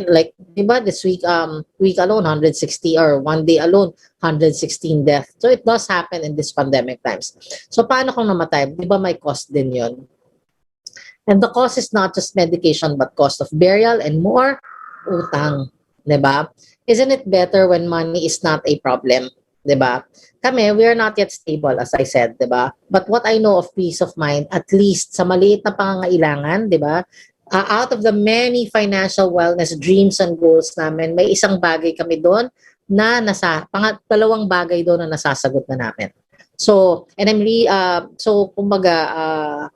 like, 'di ba, this week alone 160, or one day alone 116 death. So it does happen in this pandemic times. So paano kung namatay? 'Di ba may cost din 'yon? And the cost is not just medication but cost of burial and more utang, 'di ba? Isn't it better when money is not a problem, 'di ba? Kami, we are not yet stable, as I said, 'di ba? But what I know of peace of mind, at least sa maliit na pangangailangan, 'di ba? Out of the many financial wellness dreams and goals namin, may isang bagay kami doon na dalawang bagay doon na nasasagot na namin. So, and kumbaga,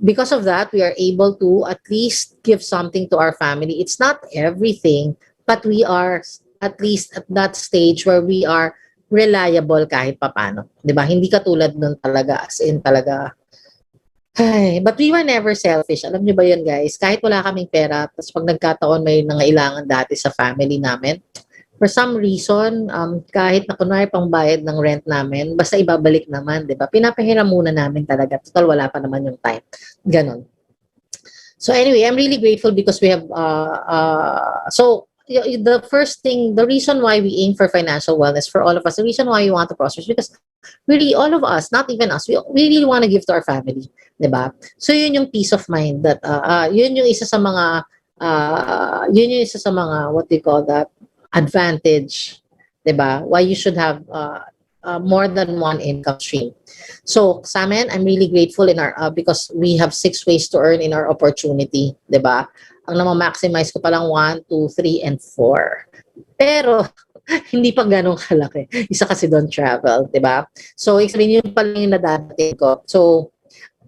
because of that, we are able to at least give something to our family. It's not everything, but we are at least at that stage where we are reliable kahit papano. 'Di ba? Hindi katulad nun talaga, as in talaga. Ay, but we were never selfish. Alam niyo ba yun, guys? Kahit wala kaming pera, tapos pag nagkataon may nangailangan dati sa family namin, for some reason, kahit na kunwari pang bayad ng rent namin, basta ibabalik naman, di ba? Pinapahiram muna namin talaga. Total, wala pa naman yung time. Ganon. So anyway, I'm really grateful because we have, the reason why we aim for financial wellness for all of us, the reason why we want to prosper is because really, all of us, not even us, we really want to give to our family, 'di ba? So yun yung peace of mind that yun yung isa sa mga what do you call that, advantage, 'di ba? Why you should have more than one income stream. So sa amin, I'm really grateful because we have 6 ways to earn in our opportunity, 'di ba? Ang na-maximize ko pa lang 1, 2, 3, and 4. Pero hindi pa ganun kalaki. Isa kasi doon travel, 'di ba? So, sabihin yun pa lang yung nadadating ko. So,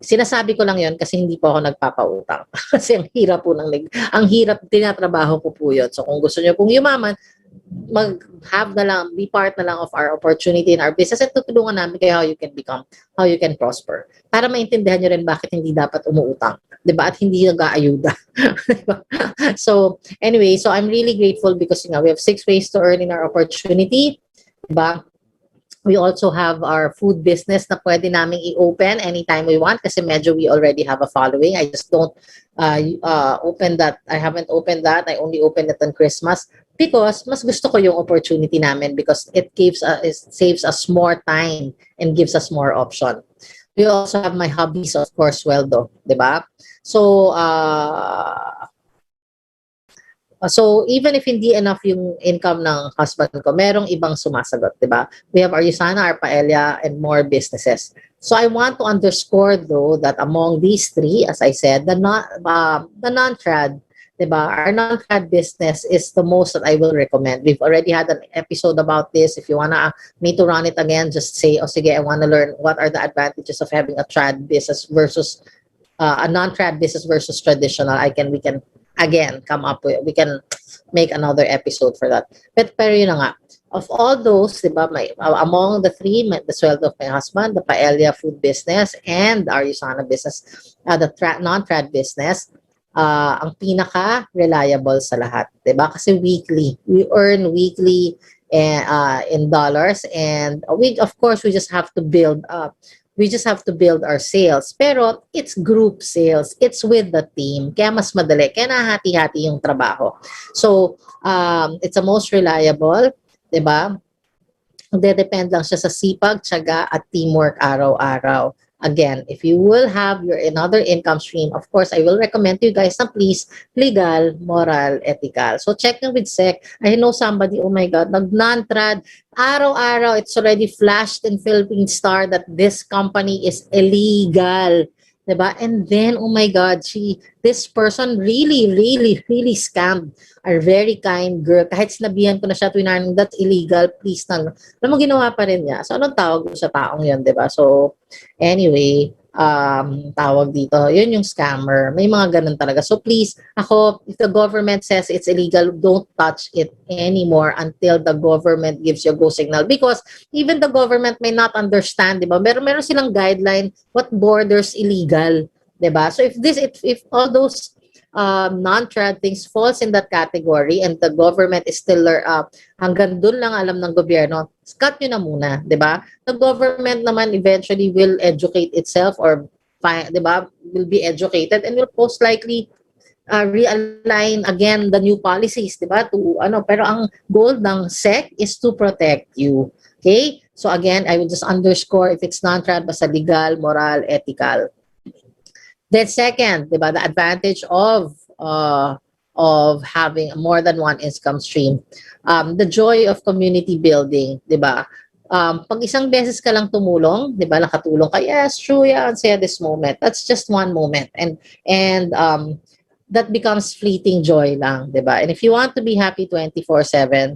Sinasabi ko lang yon kasi hindi po ako nagpapautang. Kasi ang hirap po ang hirap, tinatrabaho ko po yun. So kung gusto nyo pong yumaman, mag-have na lang, be part na lang of our opportunity in our business at tutulungan namin kayo how you can prosper. Para maintindihan nyo rin bakit hindi dapat umuutang. 'Di ba? At hindi nag-aayuda. So, anyway, so I'm really grateful because we have 6 ways to earn in our opportunity. 'Di ba? We also have our food business na pwede namin i-open anytime we want kasi medyo we already have a following. I just don't open that. I haven't opened that. I only opened it on Christmas because mas gusto ko yung opportunity namin because it saves us more time and gives us more option. We also have my hobbies, of course, sweldo, di ba? So even if hindi enough yung income ng husband ko, merong ibang sumasagot, di ba? We have our Yusana, our Paella, and more businesses. So I want to underscore though that among these 3, as I said, the non-trad, di ba? Our non-trad business is the most that I will recommend. We've already had an episode about this. If you wanna me to run it again, just say, oh sige, I wanna learn what are the advantages of having a trad business versus a non-trad business versus traditional. We can again we can make another episode for that. Pero yun na nga, of all those, diba, among the 3, the sweldo of my husband, the Paella food business, and our Yusana business, the non-trad business, ang pinaka-reliable sa lahat. Diba? Kasi we earn weekly in dollars, and of course, we just have to build up. We just have to build our sales. Pero it's group sales. It's with the team. Kaya mas madali. Kaya nahati-hati yung trabaho. So, it's the most reliable. Diba? Depend lang siya sa sipag, tiyaga, at teamwork araw-araw. Again, if you will have your another income stream, of course, I will recommend to you guys na please, legal, moral, ethical. So check nyo with SEC. I know somebody, oh my God, nag-non-trad. Araw-araw, it's already flashed in Philippine Star that this company is illegal. Diba? And then, oh my God, this person really, really, really scammed our very kind girl. Kahit sinabihan ko na siya, twinarning, that's illegal, please nang. Alam mo, ginawa pa rin niya. So, anong tawag mo sa taong yun, diba? So, anyway, tawag dito, yun yung scammer. May mga ganun talaga. So, please, if the government says it's illegal, don't touch it anymore until the government gives you a go signal. Because even the government may not understand, diba? Meron silang guideline what borders illegal, diba? So, if all those non-trad things falls in that category and the government is still hanggang dun lang alam ng gobyerno, cut nyo na muna, di ba? The government naman eventually will educate itself or di ba, will be educated and will most likely realign again the new policies, di ba? Pero ang goal ng SEC is to protect you. Okay? So again, I will just underscore if it's non-trad, basta legal, moral, ethical. Then second, diba, the advantage of having more than one income stream, the joy of community building, diba? Pag isang beses ka lang tumulong, diba, nakatulong ka, yes, true, yeah, say this moment. That's just one moment, and that becomes fleeting joy lang, diba? And if you want to be happy 24/7,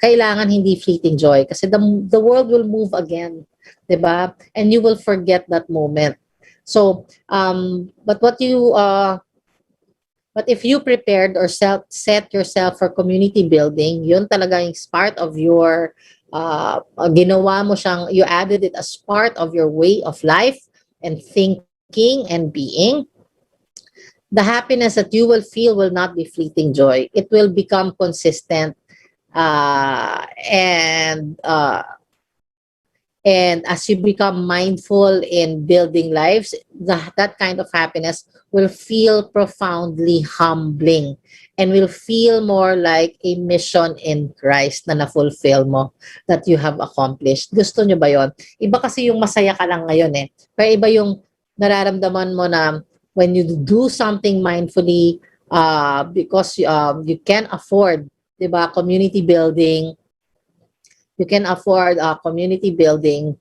kailangan hindi fleeting joy kasi the world will move again, diba? And you will forget that moment. So, but if you prepared or set yourself for community building, yun talaga yung part of your, ginawa mo siyang, you added it as part of your way of life and thinking and being, the happiness that you will feel will not be fleeting joy. It will become consistent and as you become mindful in building lives, that kind of happiness will feel profoundly humbling and will feel more like a mission in Christ na na-fulfill mo, that you have accomplished. Gusto nyo ba yon? Iba kasi yung masaya ka lang ngayon eh. Pero iba yung nararamdaman mo na when you do something mindfully because you can afford, diba, community building, you can afford community building,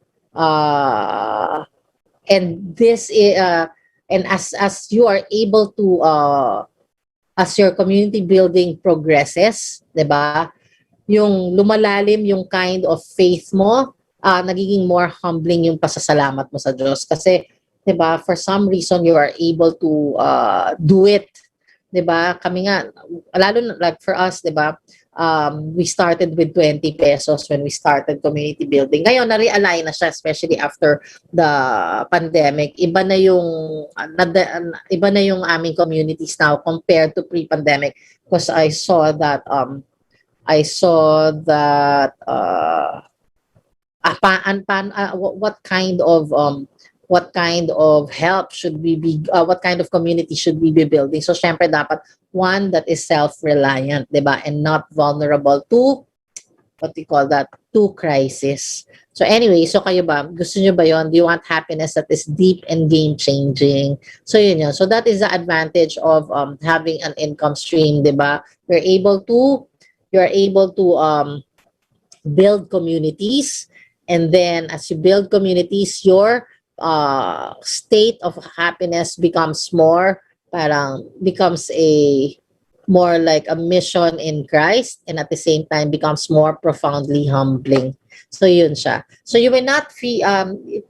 and this and as you are able to as your community building progresses, 'di ba? Yung lumalalim yung kind of faith mo, nagiging more humbling yung pasasalamat mo sa Diyos. Kasi, 'di ba, for some reason you are able to do it. 'Di ba? Kami nga, lalo na like for us, 'di ba? We started with 20 pesos when we started community building. Ngayon, na-realign na siya, especially after the pandemic. Iba na yung aming communities now compared to pre-pandemic, because I saw that what kind of help should we be what kind of community should we be building. So syempre dapat one that is self-reliant, 'di ba, and not vulnerable to what we call that, to crisis. So anyway, so kayo ba, gusto niyo ba yon? Do you want happiness that is deep and game changing? So yun yun. So that is the advantage of having an income stream, 'di ba? You're able to build communities, and then as you build communities, your state of happiness becomes more like a mission in Christ, and at the same time becomes more profoundly humbling. So yun siya. So you may not feel it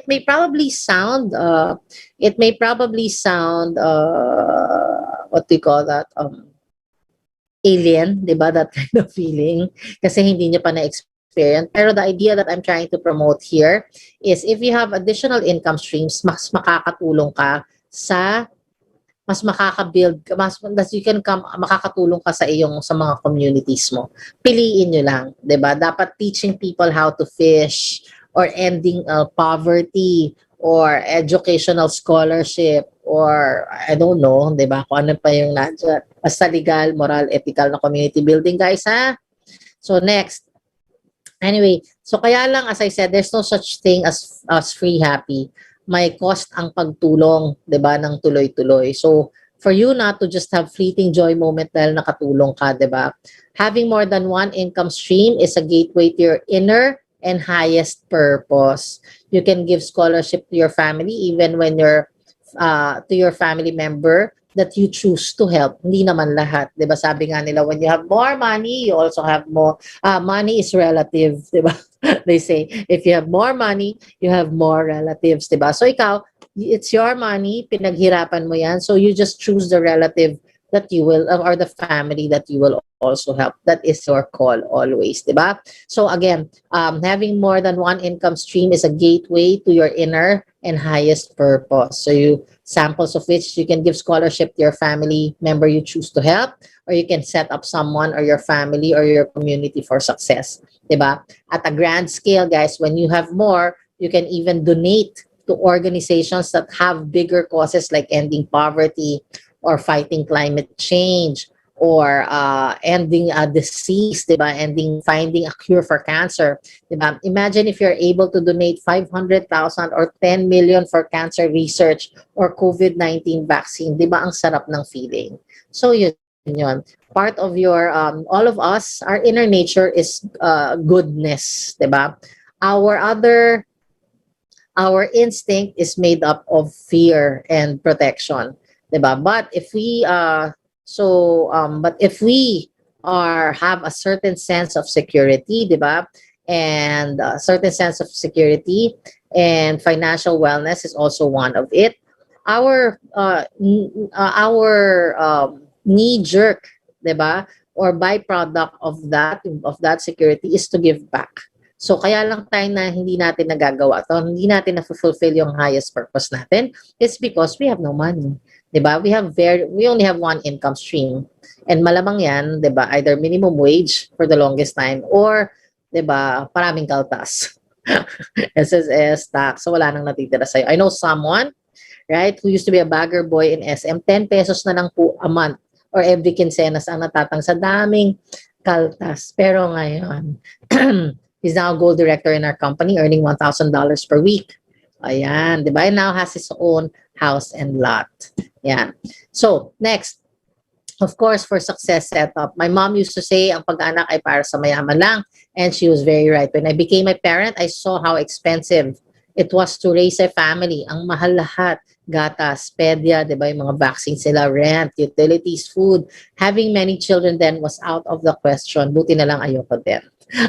may probably sound what do you call that, alien, 'di ba, that kind of feeling, kasi hindi niya pa na-experience. Pero the idea that I'm trying to promote here is if you have additional income streams, mas makakatulong ka sa makakatulong ka sa mga communities mo. Piliin nyo lang, 'di ba? Dapat teaching people how to fish, or ending poverty, or educational scholarship, or I don't know, 'di ba? Kung ano pa yung nandiyan. Basta legal, moral, ethical na community building, guys, ha? So next. Anyway, so kaya lang, as I said, there's no such thing as free happy. May cost ang pagtulong, 'di ba, ng tuloy-tuloy. So for you not to just have fleeting joy moment dahil nakatulong ka, 'di ba? Having more than one income stream is a gateway to your inner and highest purpose. You can give scholarship to your family even when you're to your family member that you choose to help. Hindi naman lahat, 'di ba? Sabi nga nila, when you have more money, you also have more money is relative, 'di ba? They say, if you have more money, you have more relatives, 'di ba? So ikaw, it's your money, pinaghirapan mo 'yan. So you just choose the relative that you will, or the family that you will also help. That is your call always, 'di ba? So again, having more than one income stream is a gateway to your inner and highest purpose. So samples of which you can give scholarship to your family member you choose to help, or you can set up someone or your family or your community for success, 'di ba? At a grand scale, guys, when you have more, you can even donate to organizations that have bigger causes like ending poverty, or fighting climate change, or ending a disease, 'di ba? Finding a cure for cancer, 'di ba? Imagine if you're able to donate 500,000 or 10 million for cancer research or COVID-19 vaccine, 'di ba? Ang sarap ng feeling. So yun. Part of your all of us, our inner nature is goodness, 'di ba? Our instinct is made up of fear and protection, 'di ba? But if we have a certain sense of security, 'di ba? And a certain sense of security and financial wellness is also one of it. Our knee jerk, 'di ba? Or byproduct of that security is to give back. So kaya lang tayo na hindi natin nagagawa to, hindi natin na-fulfill yung highest purpose natin, it's because we have no money. 'Di ba? We only have one income stream. And malamang 'yan, 'di ba? Either minimum wage for the longest time, or 'di ba, maraming kaltas. SSS, tax, so wala nang natitira sa'yo. I know someone, right, who used to be a bagger boy in SM, 10 pesos na lang po a month or every quincenas ang natatang sa daming kaltas. Pero ngayon, he's now a gold director in our company, earning $1,000 per week. Ayan, di ba? And now has his own house and lot. Yan. So, next. Of course, for success setup. My mom used to say, ang pag-anak ay para sa mayaman lang. And she was very right. When I became a parent, I saw how expensive it was to raise a family. Ang mahal lahat. Gatas, pedya, di ba? Yung mga vaccines sila, rent, utilities, food. Having many children then was out of the question. Buti na lang ayoko din.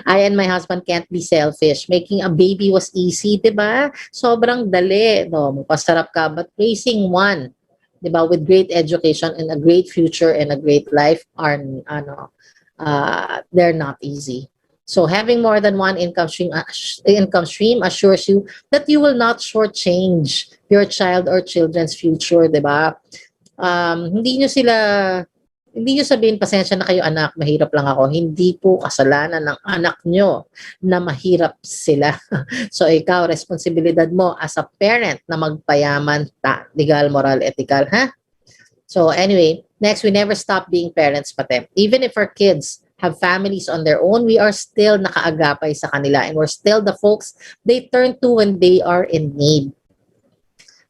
I and my husband can't be selfish. Making a baby was easy, di ba? Sobrang dali. No, mapasarap ka. But raising one, di ba, with great education and a great future and a great life are, they're not easy. So having more than one income stream assures you that you will not shortchange your child or children's future, di ba? Hindi nyo sila, hindi nyo sabihin, pasensya na kayo anak, mahirap lang ako. Hindi po kasalanan ng anak nyo na mahirap sila. So ikaw, responsibilidad mo as a parent na magpayaman legal, moral, ethical, ha? So anyway, next, we never stop being parents, pati. Even if our kids have families on their own, we are still nakaagapay sa kanila and we're still the folks they turn to when they are in need.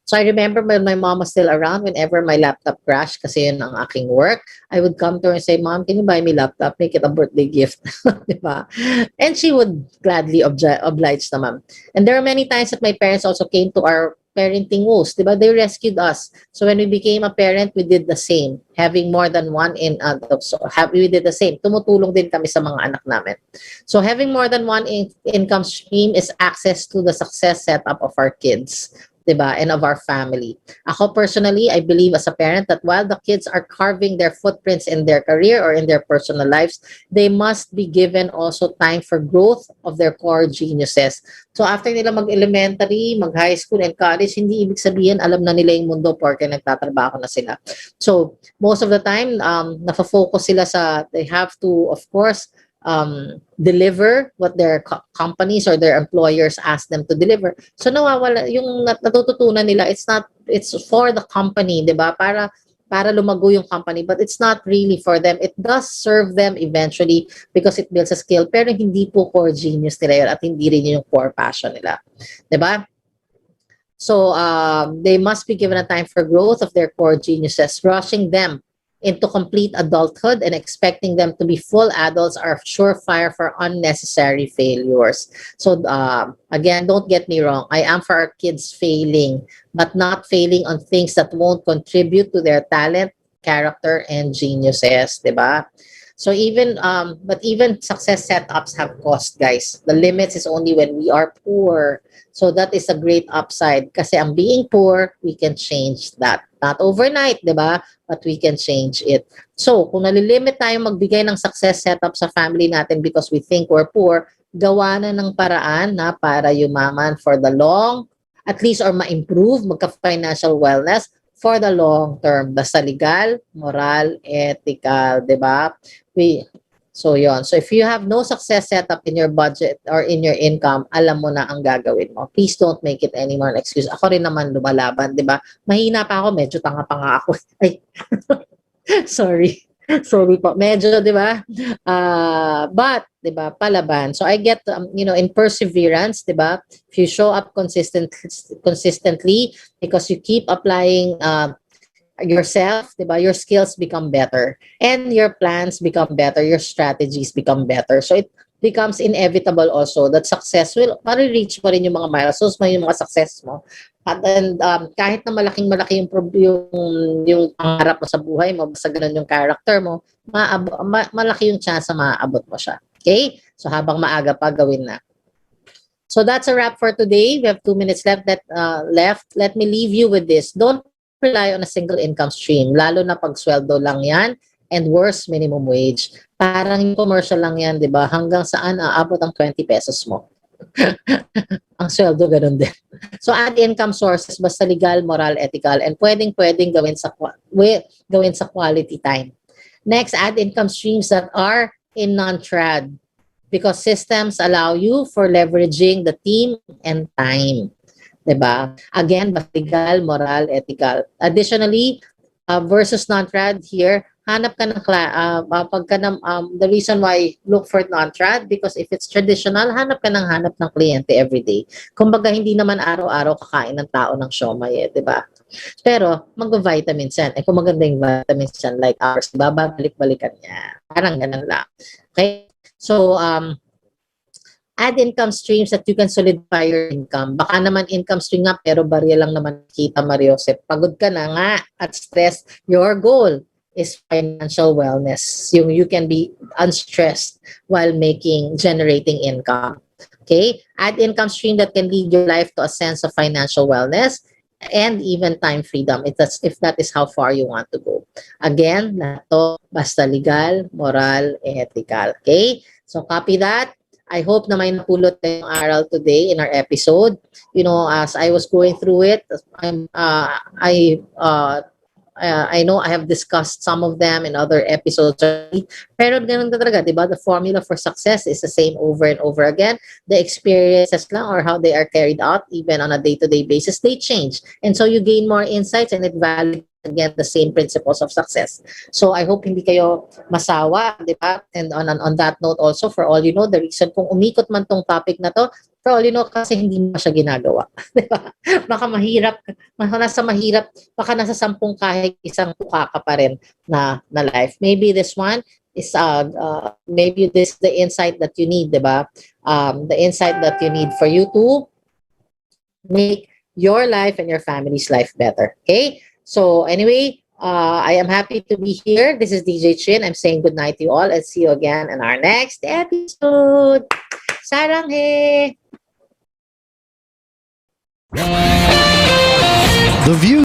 So I remember when my mom was still around, whenever my laptop crashed, kasi yun ang aking work, I would come to her and say, Mom, can you buy me laptop? Make it a birthday gift. Diba? And she would gladly oblige naman. And there are many times that my parents also came to our parenting woes. Diba? They rescued us. So when we became a parent, we did the same. Having more than one we did the same. Tumutulong din kami sa mga anak namin. So having more than one income stream is access to the success setup of our kids, diba, and of our family. Ako personally, I believe as a parent that while the kids are carving their footprints in their career or in their personal lives, they must be given also time for growth of their core geniuses. So after nila mag-elementary, mag-high school and college, hindi ibig sabihin alam na nila yung mundo porque nagtatrabaho na sila. So most of the time, nafo-focus sila they have to, of course, deliver what their companies or their employers ask them to deliver. So nawawala yung natututunan nila, it's for the company, 'di ba? Para lumago yung company, but it's not really for them. It does serve them eventually because it builds a skill, pero hindi po core genius nila yun at hindi rin yung core passion nila. 'Di ba? So they must be given a time for growth of their core geniuses. Rushing them into complete adulthood and expecting them to be full adults are surefire for unnecessary failures. So again, don't get me wrong. I am for our kids failing, but not failing on things that won't contribute to their talent, character, and geniuses, diba? So even success setups have cost, guys. The limits is only when we are poor. So that is a great upside. Kasi ang being poor, we can change that. Not overnight, di ba? But we can change it. So kung nalilimit tayo magbigay ng success setup sa family natin because we think we're poor, gawa na ng paraan na para yumaman for the long, at least, or ma-improve, magka-financial wellness for the long term. Basta legal, moral, ethical, di ba? So yon. So if you have no success setup in your budget or in your income, alam mo na ang gagawin mo. Please don't make it anymore an excuse. Ako rin naman lumalaban, di ba? Mahina pa ako, medyo tanga pa nga ako. Ay, sorry. Sorry po. Medyo, di ba? But, di ba, palaban. So I get, in perseverance, di ba? If you show up consistently because you keep applying yourself, diba, your skills become better and your plans become better, your strategies become better. So it becomes inevitable also that success will ma-reach mo rin yung mga milestones mo, yung mga success mo. At then, kahit na malaking-malaki yung pangarap mo sa buhay mo, basta ganun yung character mo, malaki yung chance na maaabot mo siya. Okay? So habang maaga pa, gawin na. So that's a wrap for today. We have 2 minutes left. Let me leave you with this. Don't rely on a single income stream, lalo na pag sweldo lang yan, and worse, minimum wage. Parang yung commercial lang yan, di ba? Hanggang saan aabot ang 20 pesos mo. Ang sweldo, ganun din. So add income sources, basta legal, moral, ethical, and pwedeng gawin sa quality time. Next, add income streams that are in non-trad because systems allow you for leveraging the team and time. Diba? Again, legal, moral, ethical. Additionally, versus non-trad here, hanap ka ng the reason why look for non-trad because if it's traditional, hanap ng kliyente every day. Kumbaga, hindi naman araw-araw kakain ng tao ng siomay, diba? Pero, mag-vitamins yan. Kung maganda yung vitamins yan, like ours, diba? Balik-balikan niya. Parang ganun lang. Okay? So, add income streams that you can solidify your income. Baka naman income stream nga, pero barya lang naman kita, Mariosep. Pagod ka na nga at stress your goal. is financial wellness. You can be unstressed while generating income. Okay? Add income stream that can lead your life to a sense of financial wellness and even time freedom if that is how far you want to go. Again, lahat to basta legal, moral, ethical. Okay? So copy that. I hope na may napulot tayong aral today in our episode. As I was going through it, I know I have discussed some of them in other episodes already, pero ganun ka talaga, di ba? The formula for success is the same over and over again. The experiences lang or how they are carried out, even on a day-to-day basis, they change. And so you gain more insights and it validates again the same principles of success. So I hope hindi kayo masawa, di ba? And on that note also, for all you know, the reason kung umikot man tong topic na to, for all you know, kasi hindi mo siya ginagawa. Di ba? Baka mahirap, baka nasa 10 kahit isang tuka ka pa rin na life. Maybe this one is maybe this the insight that you need, 'di ba? The insight that you need for you to make your life and your family's life better. Okay? So anyway, I am happy to be here. This is DJ Chin. I'm saying good night to you all and see you again in our next episode. Saranghe! The views